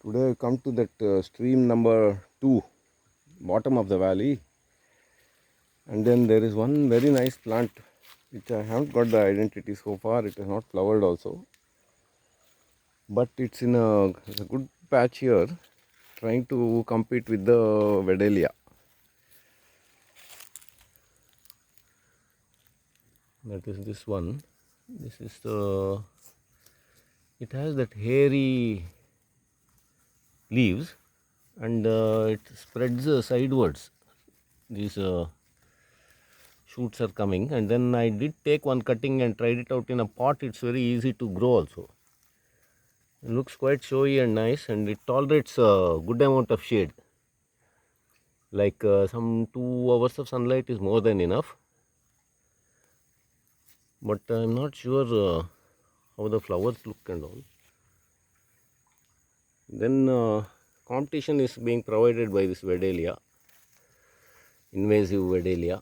Today I come to that stream number 2, bottom of the valley, and then there is one very nice plant which I haven't got the identity so far. It has not flowered also, but it's in it's a good patch here, trying to compete with the Wedelia. That is this one. This is the. It has that hairy leaves, and it spreads sidewards. These shoots are coming, and then I did take one cutting and tried it out in a pot. It's very easy to grow also. It looks quite showy and nice, and it tolerates a good amount of shade. Like some 2 hours of sunlight is more than enough. But I'm not sure how the flowers look and all. Then competition is being provided by this Wedelia, invasive Wedelia.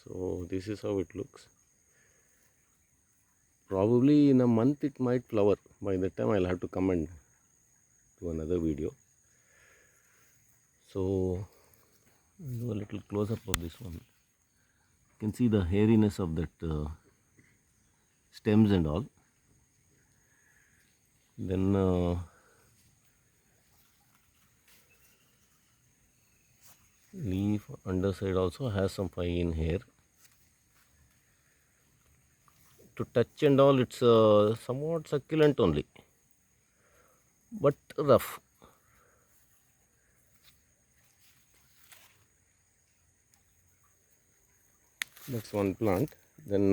So this is how it looks. Probably in a month it might flower. By that time I'll have to come and do another video. So I'll do a little close up of this one. You can see the hairiness of that stems and all. Then leaf underside also has some fine hair. To touch and all, it's somewhat succulent only, but rough. That's one plant. Then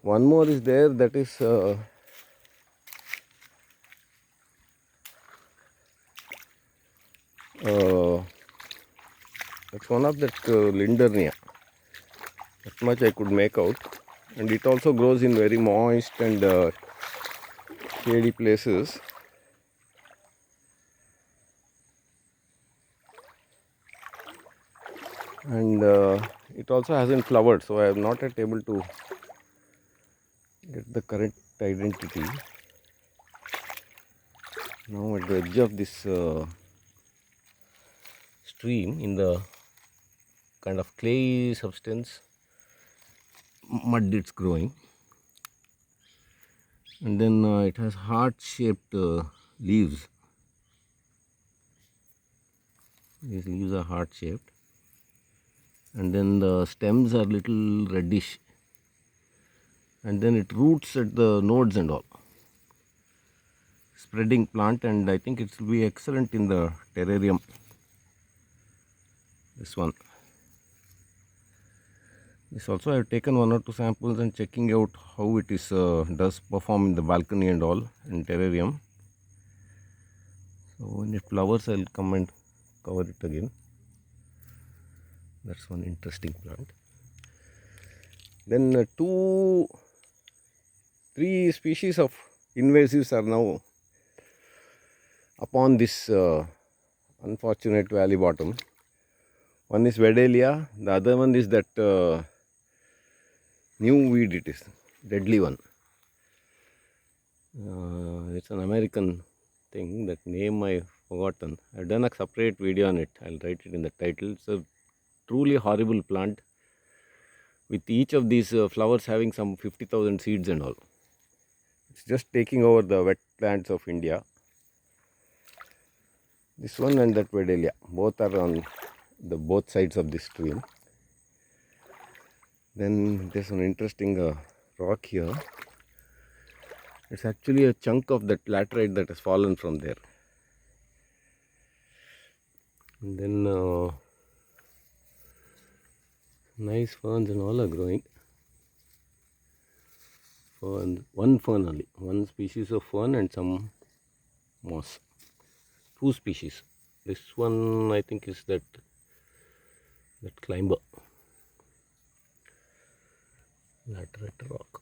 one more is there, that is that's one of that Lindernia. That much I could make out, and it also grows in very moist and shady places. And it also hasn't flowered, so I am not yet able to get the correct identity. Now at the edge of this stream, in the kind of clay substance, mud it's growing, and then it has heart-shaped leaves. These leaves are heart-shaped, and then the stems are little reddish, and then it roots at the nodes and all. Spreading plant, and I think it will be excellent in the terrarium. This one. This also I have taken 1 or 2 samples and checking out how it is does perform in the balcony and all in terrarium. So when it flowers, I will come and cover it again. That's one interesting plant. Then 3 species of invasives are now upon this unfortunate valley bottom. One is Wedelia, the other one is that new weed, it is deadly one. It's an American thing, that name I forgotten. I've done a separate video on it. I'll write it in the title. It's a truly horrible plant, with each of these flowers having some 50,000 seeds and all. It's just taking over the wetlands of India. This one and that Wedelia, both are on the both sides of this stream. Then there's an interesting rock here. It's actually a chunk of that laterite that has fallen from there. And then nice ferns and all are growing. Fern, one fern only, one species of fern and some moss. 2 species. This one I think is that climber. Laterite rock.